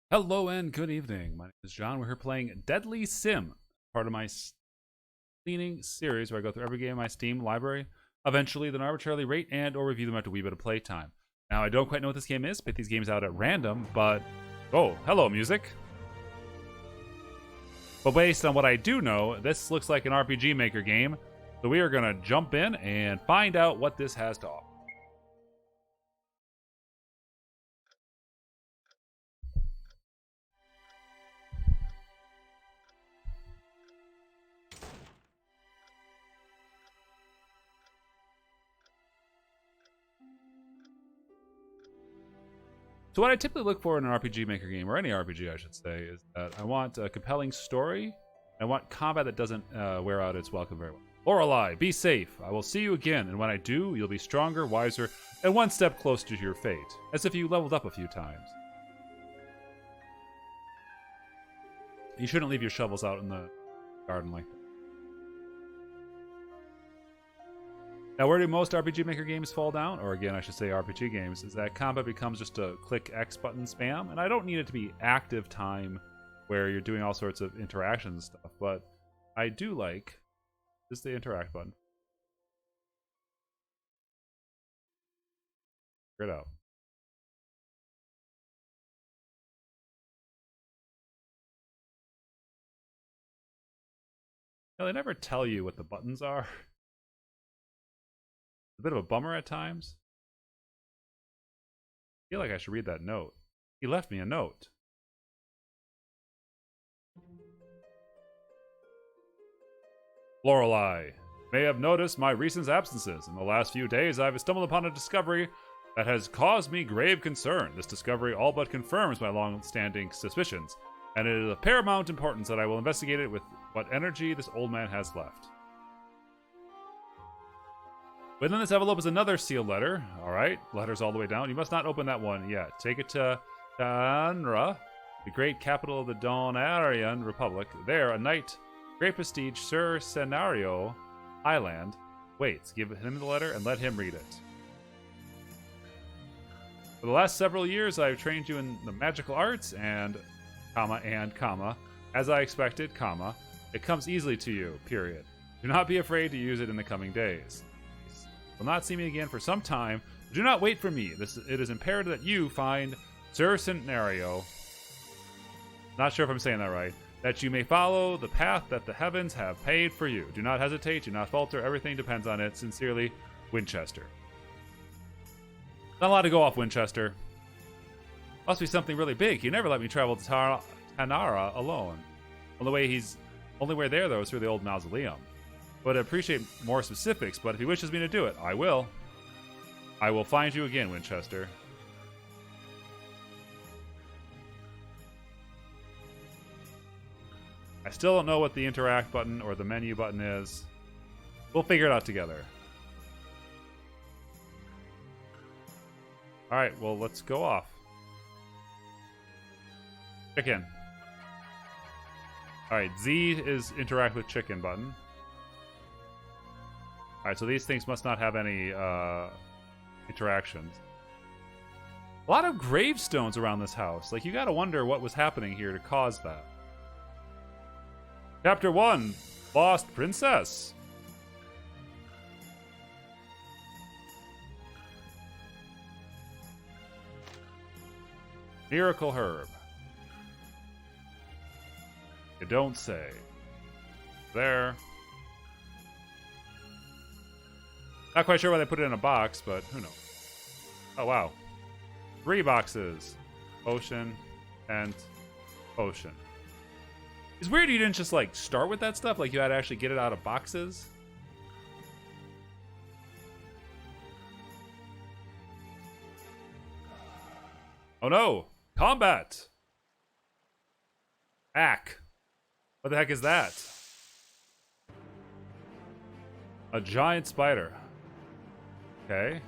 Hello and good evening. My name is John. We're here playing Deadly Sim, part of my cleaning series where I go through every game in my Steam library, eventually then arbitrarily rate and or review them after a wee bit of playtime. Now, I don't quite know what this game is. Pick these games out at random, but... Oh, hello, music. But based on what I do know, this looks like an RPG Maker game, so we are going to jump in and find out what this has to offer. So what I typically look for in an RPG Maker game, or any RPG I should say, is that I want a compelling story. I want combat that doesn't wear out its welcome very well. Lorelei, be safe. I will see you again, and when I do, you'll be stronger, wiser, and one step closer to your fate, as if you leveled up a few times. You shouldn't leave your shovels out in the garden like that. Now, where do most RPG Maker games fall down, or again, I should say RPG games, is that combat becomes just a click X button spam, and I don't need it to be active time where you're doing all sorts of interactions and stuff, but I do like this is the interact button. Figure it out. Now, they never tell you what the buttons are. A bit of a bummer at times. I feel like I should read that note. He left me a note. Lorelei, may have noticed my recent absences. In the last few days, I've stumbled upon a discovery that has caused me grave concern. This discovery all but confirms my long-standing suspicions, and it is of paramount importance that I will investigate it with what energy this old man has left. Within this envelope is another sealed letter. Alright, letters all the way down. You must not open that one yet. Take it to Tanra, the great capital of the Donarian Republic. There, a knight, great prestige, Sir Scenario Highland, waits. Give him the letter and let him read it. For the last several years, I have trained you in the magical arts and, as I expected, it comes easily to you, period. Do not be afraid to use it in the coming days. Will not see me again for some time. Do not wait for me. It is imperative that you find Sir Centenario. Not sure if I'm saying that right. That you may follow the path that the heavens have paved for you. Do not hesitate. Do not falter. Everything depends on it. Sincerely, Winchester. Not allowed to go off Winchester. Must be something really big. He never let me travel to Tanara alone. Only way there though is through the old mausoleum. But I appreciate more specifics, but if he wishes me to do it, I will. I will find you again, Winchester. I still don't know what the interact button or the menu button is. We'll figure it out together. Alright, well, let's go off. Chicken. Alright, Z is interact with chicken button. Alright, so these things must not have any interactions. A lot of gravestones around this house. Like, you gotta wonder what was happening here to cause that. Chapter 1, Lost Princess. Miracle Herb. You don't say. There. Not quite sure why they put it in a box, but who knows. Oh, wow. 3 boxes. Potion and potion. It's weird you didn't just, like, start with that stuff. Like, you had to actually get it out of boxes. Oh, no. Combat. Ack. What the heck is that? A giant spider. Okay.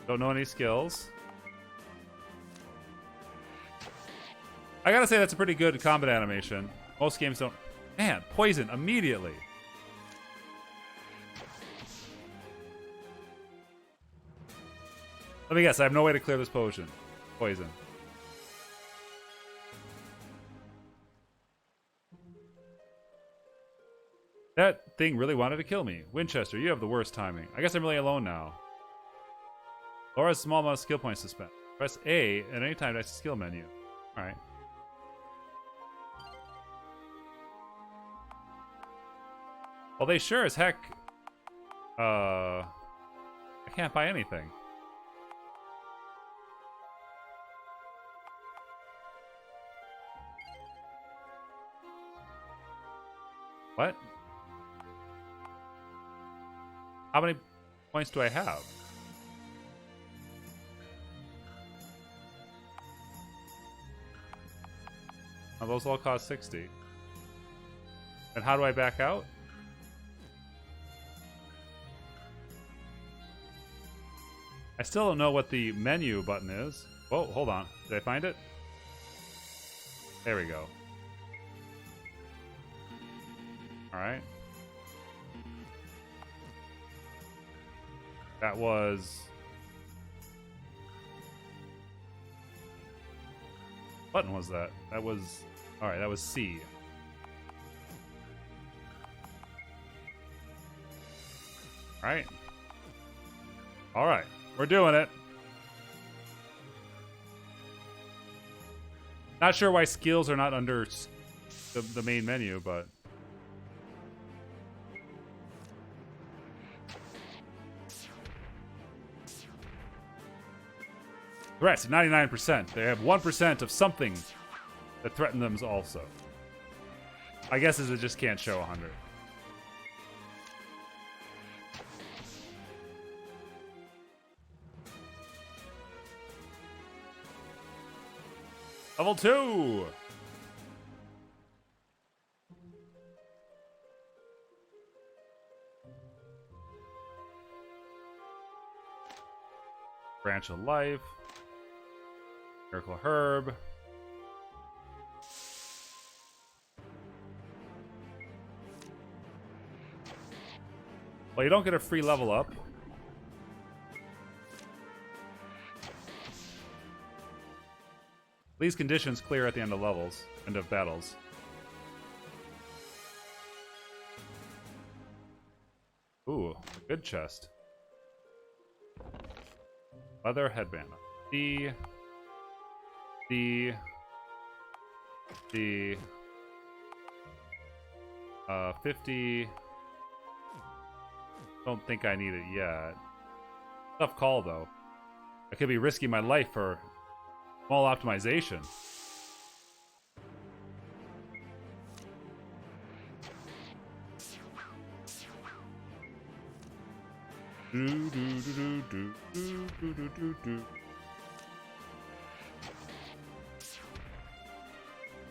Don't know any skills. I gotta say that's a pretty good combat animation. Most games don't. Man, poison immediately. Let me guess, I have no way to clear this potion. Poison. That thing really wanted to kill me. Winchester, you have the worst timing. I guess I'm really alone now. Lower a small amount of skill points to spend. Press A at any time to access skill menu. Alright. Well, they sure as heck... I can't buy anything. What? How many points do I have? Oh, those all cost 60. And how do I back out? I still don't know what the menu button is. Oh, hold on. Did I find it? There we go. Alright. That was... What button was that? That was... Alright, that was C. Alright. Alright. We're doing it. Not sure why skills are not under the main menu, but... Threats, 99%. They have 1% of something that threaten them also. I guess is it just can't show 100. Level 2! Branch of Life. Miracle Herb. Well, you don't get a free level up. These conditions clear at the end of levels, end of battles. Ooh, a good chest. Leather headband. The 50. Don't think I need it yet. Tough call though. I could be risking my life for small optimization.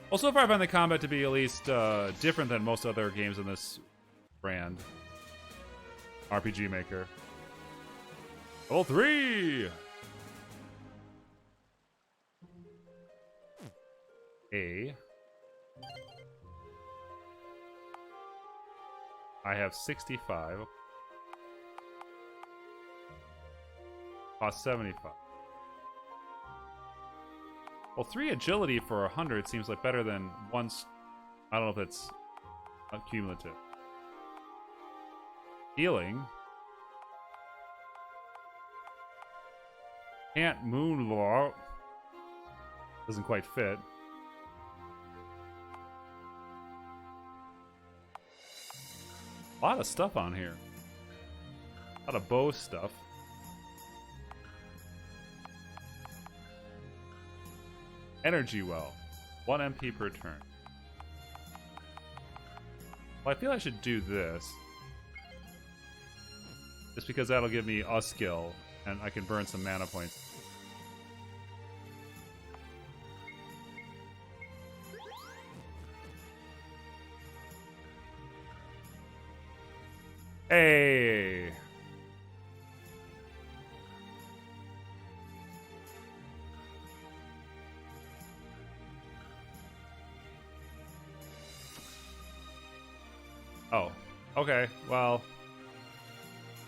Well, so far I find the combat to be at least different than most other games in this brand. RPG Maker. Level 3! A. I have 65. Cost 75. Well, 3 agility for 100 seems like better than once. I don't know if it's cumulative. Healing. Can't moonwalk. Doesn't quite fit. A lot of stuff on here. A lot of bow stuff. Energy well. 1 MP per turn. Well, I feel I should do this. Just because that'll give me a skill, and I can burn some mana points. Hey! Oh, okay, well...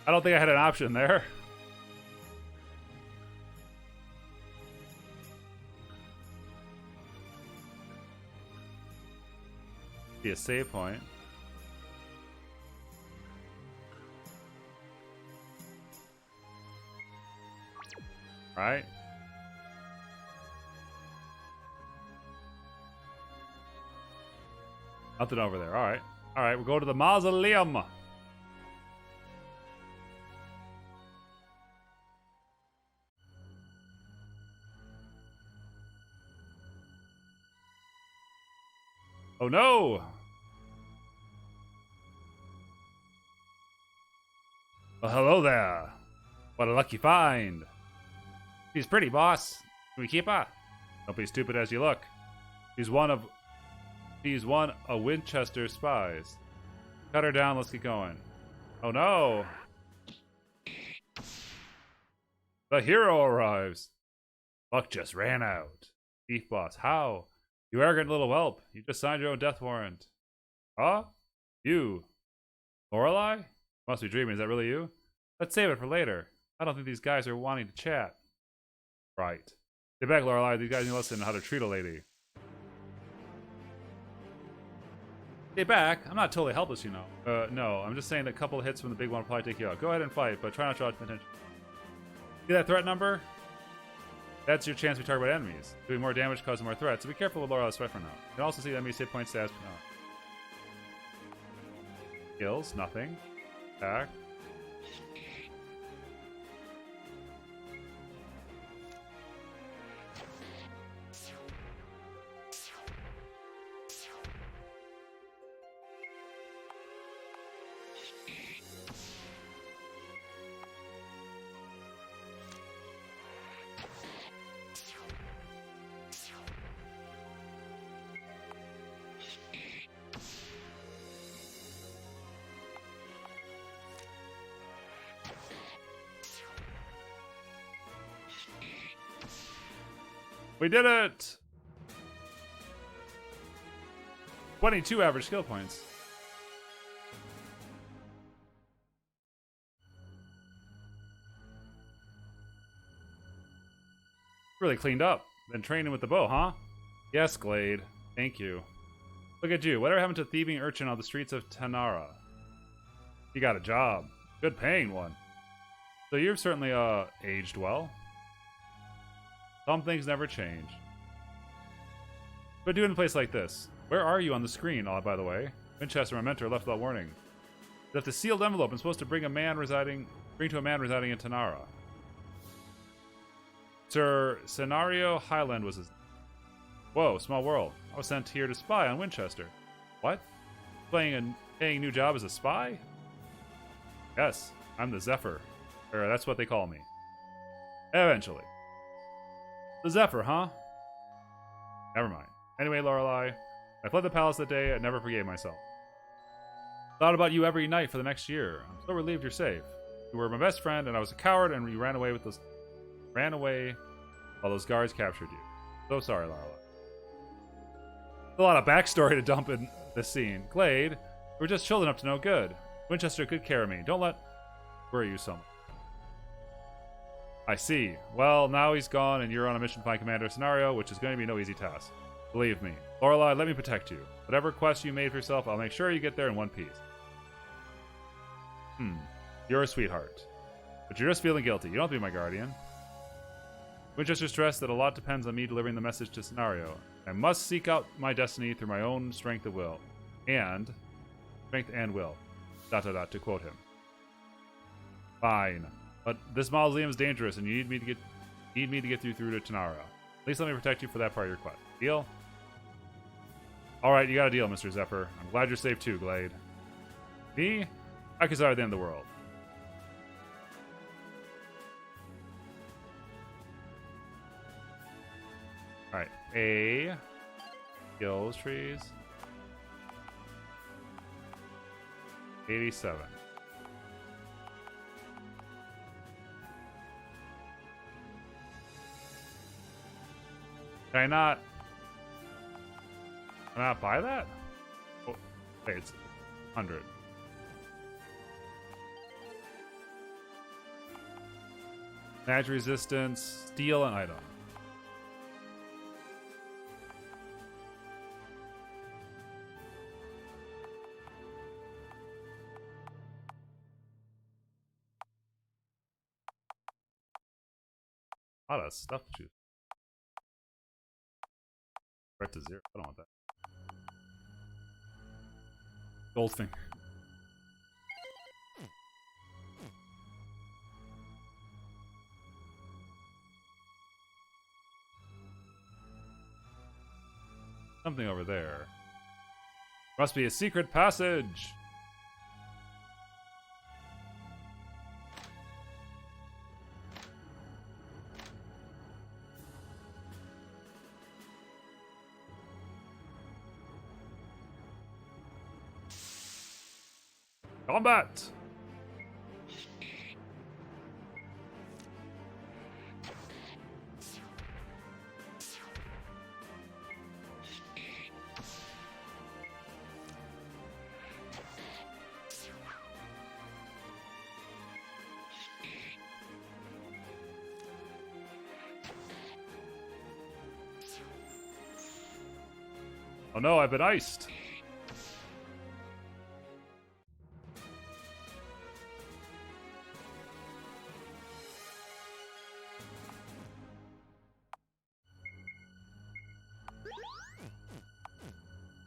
I don't think I had an option there. Be a save point. Right? Nothing over there. Alright. Alright, we'll go to the mausoleum. Oh no! Well, hello there. What a lucky find. She's pretty, boss. Can we keep her? Don't be stupid as you look. She's one of Winchester's spies. Cut her down, let's get going. Oh no! The hero arrives. Luck just ran out. Thief boss, how? You arrogant little whelp. You just signed your own death warrant. Huh? You? Lorelei? Must be dreaming, is that really you? Let's save it for later. I don't think these guys are wanting to chat. Right. Stay back, Lorelei. These guys need to listen how to treat a lady. Stay back? I'm not totally helpless, you know. No. I'm just saying that a couple of hits from the big one will probably take you out. Go ahead and fight, but try not to draw attention. See that threat number? That's your chance to target enemies. Doing more damage causes more threats, so be careful with Lorelei's threat for now. You can also see the enemy's hit point stats. Kills, nothing. Attack. We did it! 22 average skill points. Really cleaned up. Been training with the bow, huh? Yes, Glade. Thank you. Look at you. Whatever happened to thieving urchin on the streets of Tanara? You got a job. Good paying one. So you've certainly, aged well. Some things never change. But do in a place like this. Where are you on the screen, by the way? Winchester, my mentor, left without warning. Left a sealed envelope and supposed to bring to a man residing in Tanara. Sir Scenario Highland was his... Whoa, small world. I was sent here to spy on Winchester. What? Paying a new job as a spy? Yes, I'm the Zephyr. Or that's what they call me. Eventually. The Zephyr, huh? Never mind. Anyway, Lorelei, I fled the palace that day. I never forgave myself. Thought about you every night for the next year. I'm so relieved you're safe. You were my best friend, and I was a coward, and you ran away while those guards captured you. So sorry, Lorelei. A lot of backstory to dump in this scene. Glade, we're just children up to no good. Winchester took good care of me. Don't let worry you so much. I see. Well, now he's gone, and you're on a mission to find Commander Scenario, which is going to be no easy task. Believe me. Lorelei, let me protect you. Whatever quest you made for yourself, I'll make sure you get there in one piece. You're a sweetheart. But you're just feeling guilty. You don't have to be my guardian. Winchester stressed that a lot depends on me delivering the message to Scenario. I must seek out my destiny through my own strength of will. And... strength and will. ... to quote him. Fine. But this mausoleum is dangerous, and you need me to get through to Tanara. At least let me protect you for that part of your quest. Deal? Alright, you got a deal, Mr. Zephyr. I'm glad you're safe too, Glade. Me? I consider the end of the world. Alright, A. Skills trees. 87. Can I not buy that? Oh, wait, it's 100. Magic resistance, steal an item. A lot of stuff to choose. Right to 0. I don't want that. Goldfinger. Something over there. Must be a secret passage. Combat! Oh no, I've been iced.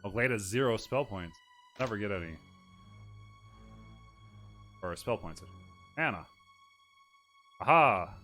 Ogleda 0 spell points. Never get any. Or spell points. Anna. Aha!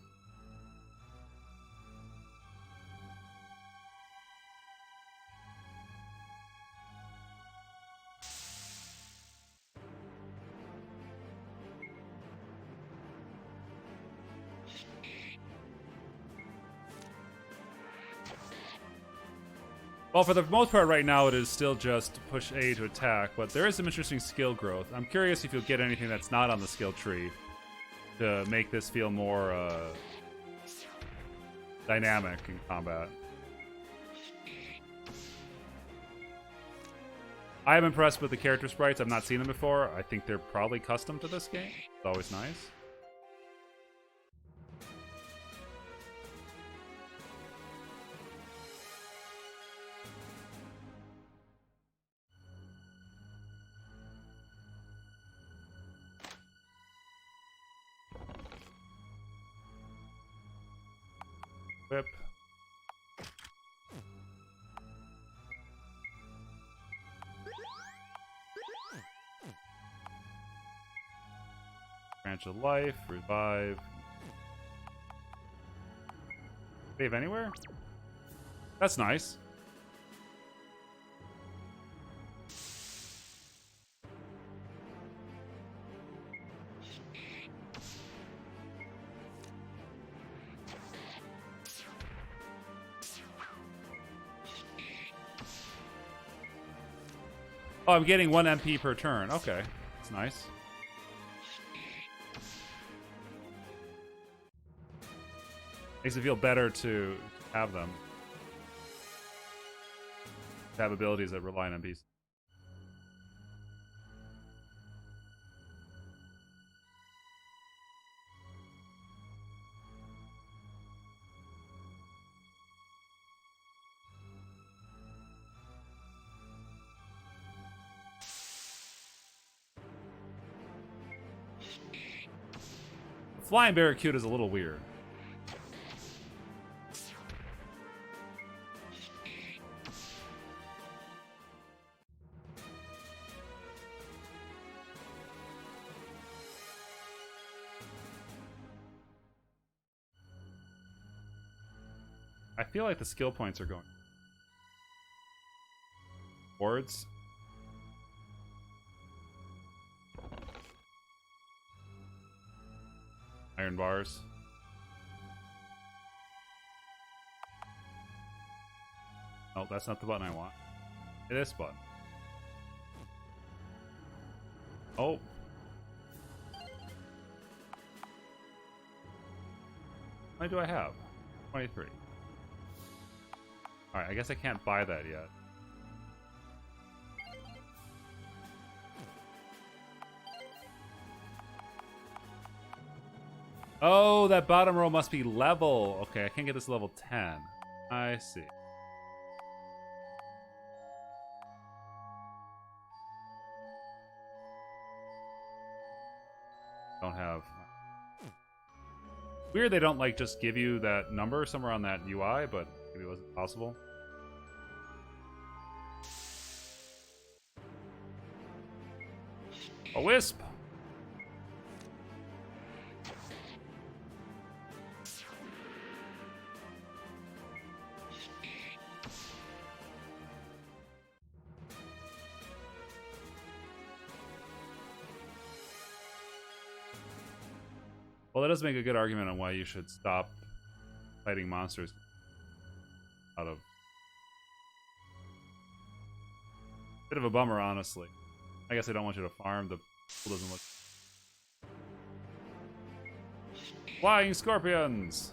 Well, for the most part right now, it is still just push A to attack, but there is some interesting skill growth. I'm curious if you'll get anything that's not on the skill tree to make this feel more dynamic in combat. I am impressed with the character sprites. I've not seen them before. I think they're probably custom to this game. It's always nice. Whip. Branch of life, revive. Save anywhere? That's nice. Oh, I'm getting 1 MP per turn. Okay, that's nice. Makes it feel better to have them. To have abilities that rely on MPs. Flying Barracuda is a little weird. I feel like the skill points are going towards. Iron bars. Oh, that's not the button I want. This button. Oh. How many do I have? 23. Alright, I guess I can't buy that yet. Oh, that bottom row must be level. Okay, I can't get this to level 10. I see. Don't have... Weird they don't like just give you that number somewhere on that UI, but maybe it wasn't possible. A wisp! Well, that does make a good argument on why you should stop fighting monsters out of... Bit of a bummer, honestly. I guess I don't want you to farm. The pool doesn't look... Flying scorpions!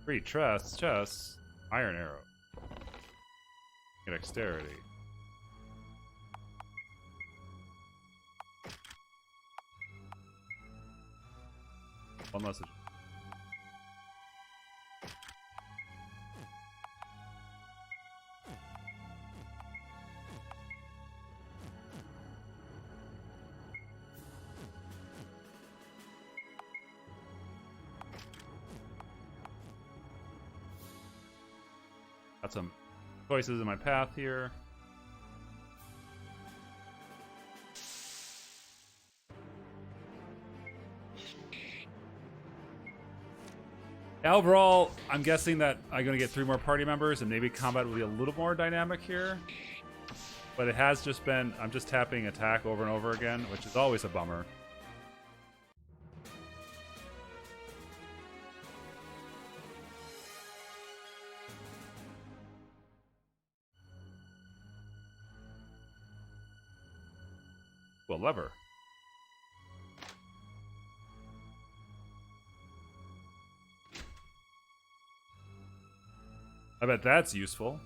Free chest, iron arrow. Dexterity. One message. Got some choices in my path here. Overall, I'm guessing that I'm going to get 3 more party members and maybe combat will be a little more dynamic here. But it has just been, I'm just tapping attack over and over again, which is always a bummer. Well, lever. I bet that's useful.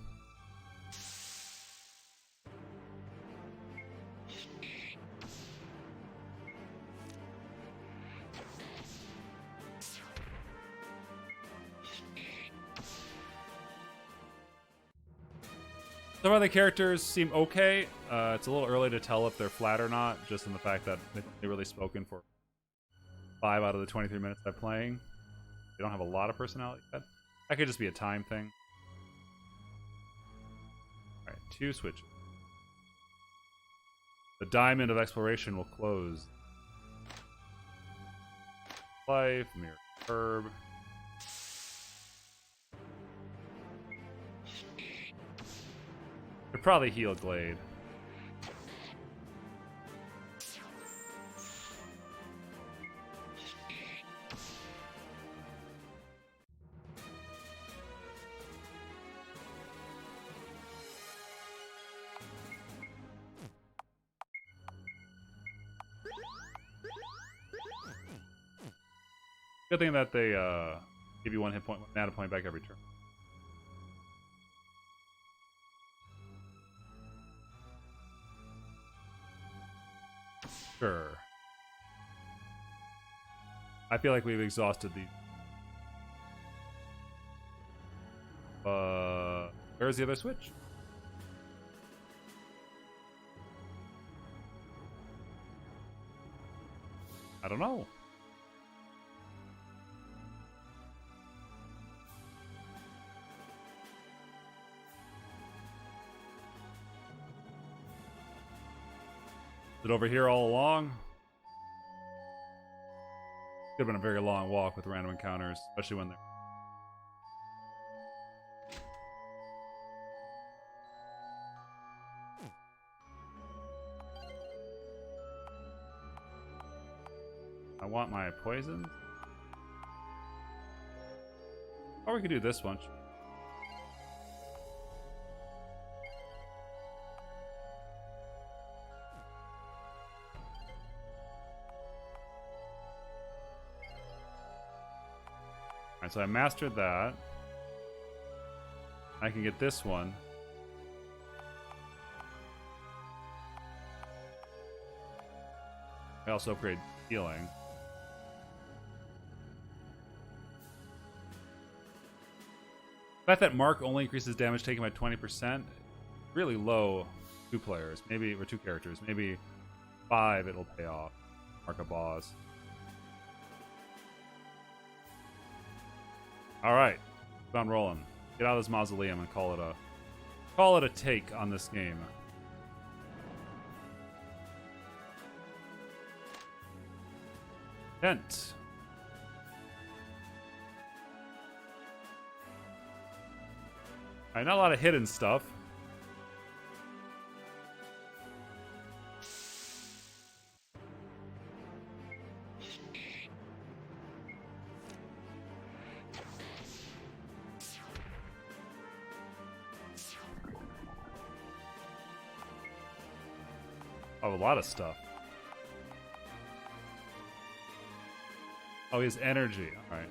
Some of the characters seem okay. It's a little early to tell if they're flat or not, just in the fact that they've really spoken for 5 out of the 23 minutes I'm playing. They don't have a lot of personality yet. That could just be a time thing. Alright, 2 switches. The diamond of exploration will close. Life, mirror, herb. Could probably heal Glade. Good thing that they give you 1 hit point, 1 mana point back every turn. Sure. I feel like we've exhausted these. Where's the other switch? I don't know. Is it over here all along? Could have been a very long walk with random encounters, especially when they're... I want my poison. Or we could do this one. Alright, so I mastered that. I can get this one. I also upgrade healing. The fact that Mark only increases damage taken by 20%, really low. 2 players, maybe, or 2 characters, maybe 5 it'll pay off. Mark a boss. Alright, keep on rolling. Get out of this mausoleum and call it a take on this game. Tent. Alright, not a lot of hidden stuff. Oh, a lot of stuff. Oh, he has energy. All right.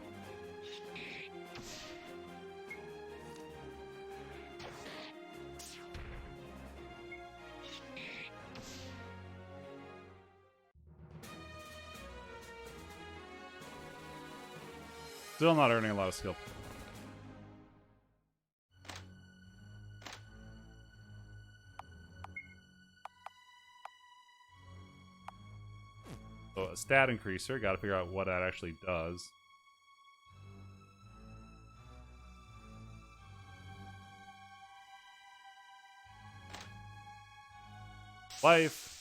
Still not earning a lot of skill. So a stat increaser, gotta figure out what that actually does. Life.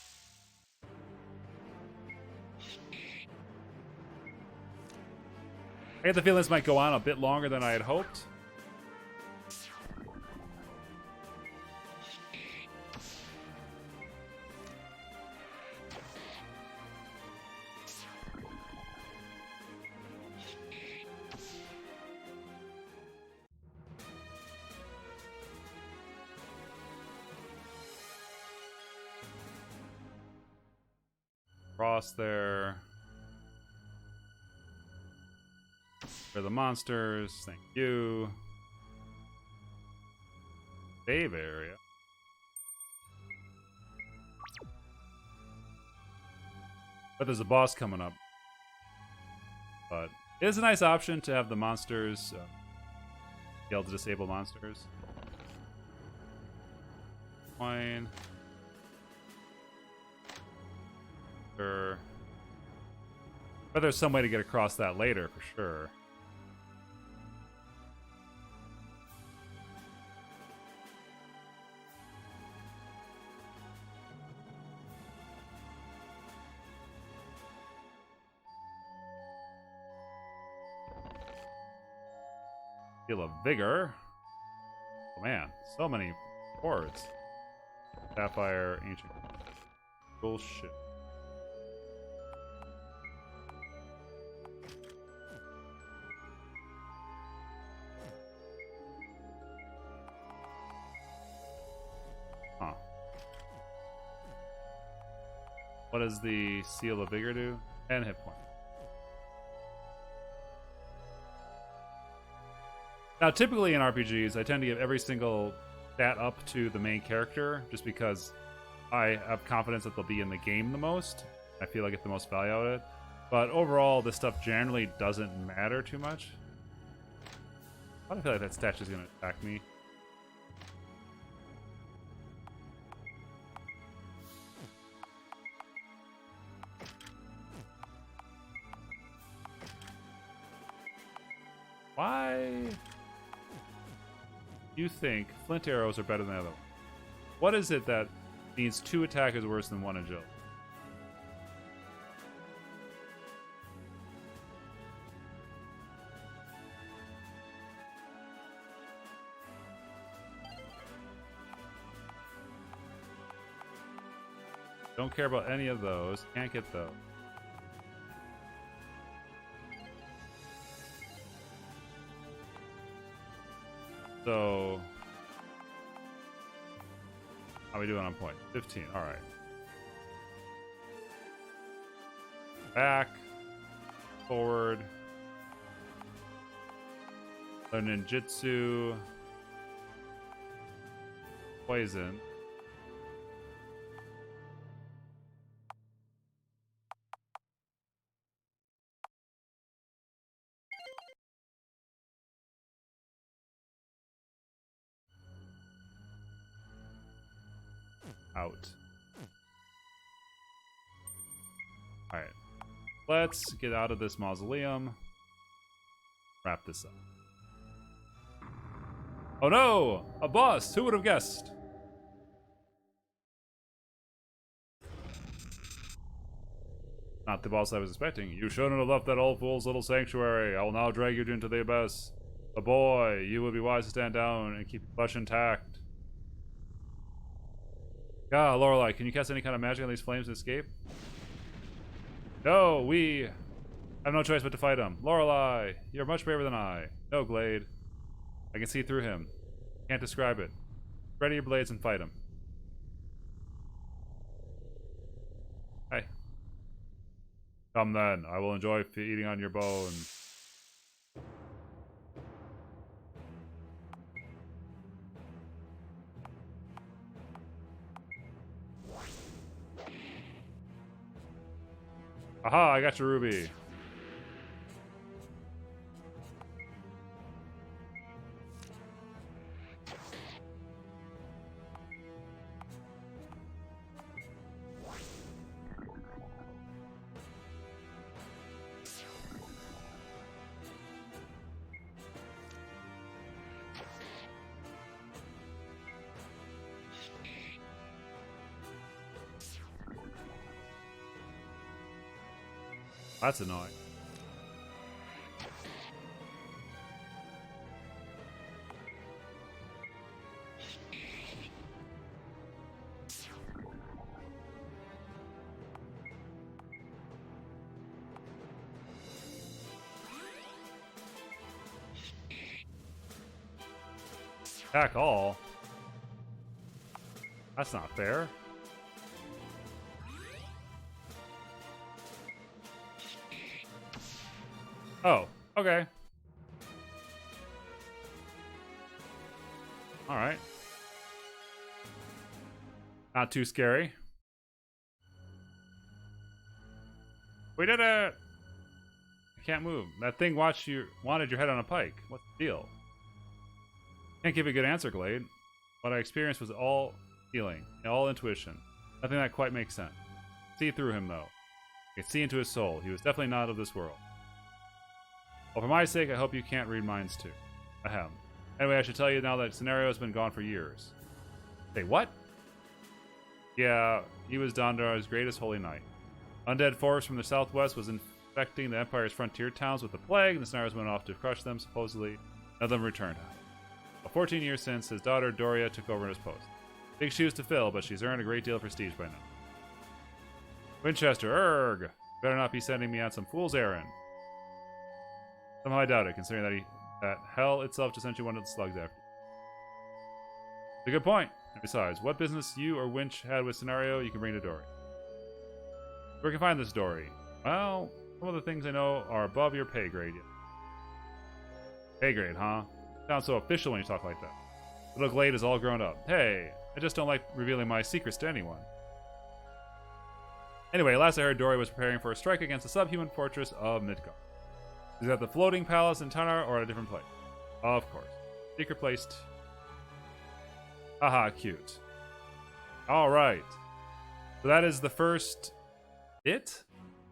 I get the feeling this might go on a bit longer than I had hoped. Cross there. For the monsters, thank you. Save area. But there's a boss coming up. But it is a nice option to have the monsters be able to disable monsters. Fine. Sure. But there's some way to get across that later, for sure. Feel of vigor. Oh man, so many words. Sapphire, ancient. Bullshit. Huh. What does the Seal of Vigor do? 10 hit points. Now, typically in RPGs, I tend to give every single stat up to the main character, just because I have confidence that they'll be in the game the most. I feel I get the most value out of it. But overall, this stuff generally doesn't matter too much. I don't feel like that statue is going to attack me. Why? You think flint arrows are better than the other one? What is it that means 2 attack is worse than 1 agility? Don't care about any of those. Can't get those. So, how are we doing on point? 15, alright. Back, forward. The ninjutsu. Poison. Out. Alright. Let's get out of this mausoleum. Wrap this up. Oh no! A boss! Who would have guessed? Not the boss I was expecting. You shouldn't have left that old fool's little sanctuary. I will now drag you into the abyss. A boy, you would be wise to stand down and keep your flesh intact. God, Lorelei, can you cast any kind of magic on these flames and escape? No, we have no choice but to fight him. Lorelei, you're much braver than I. No, Glade. I can see through him. Can't describe it. Ready your blades and fight him. Hey. Come then, I will enjoy feeding on your bones. Aha, I got your ruby. That's annoying. Attack all? That's not fair. Oh, okay. Alright. Not too scary. We did it! I can't move. That thing wanted your head on a pike. What's the deal? Can't give a good answer, Glade. What I experienced was all feeling, all intuition. Nothing that quite makes sense. See through him, though. I could see into his soul. He was definitely not of this world. Well, for my sake, I hope you can't read minds too. Ahem. Anyway, I should tell you now that Scenario has been gone for years. Say what? Yeah, he was Dondar's greatest holy knight. Undead force from the southwest was infecting the Empire's frontier towns with the plague, and the Scenarios went off to crush them, supposedly. None of them returned. 14 years since, his daughter Doria took over his post. Big shoes to fill, but she's earned a great deal of prestige by now. Winchester, erg! Better not be sending me on some fool's errand. Somehow I doubt it, considering that hell itself just sent you one of the slugs after you. It's a good point. And besides, what business you or Winch had with Scenario, you can bring to Dory. Where can I find this Dory? Well, some of the things I know are above your pay grade yet. Pay grade, huh? Sounds so official when you talk like that. Little Glade is all grown up. Hey, I just don't like revealing my secrets to anyone. Anyway, last I heard, Dory was preparing for a strike against the subhuman fortress of Midgard. Is that the floating palace in Tunnar or at a different place? Of course. Secret placed. Haha, cute. Alright. So that is the first bit?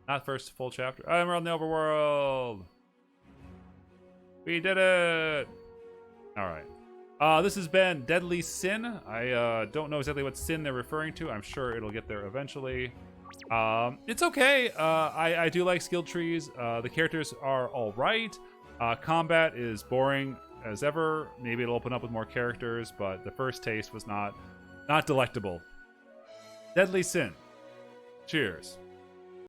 Not first full chapter. I'm around the overworld. We did it! Alright. This has been Deadly Sin. I don't know exactly what sin they're referring to. I'm sure it'll get there eventually. It's okay. I do like skill trees. The characters are alright. Combat is boring as ever. Maybe it'll open up with more characters, but the first taste was not delectable. Deadly Sin. Cheers.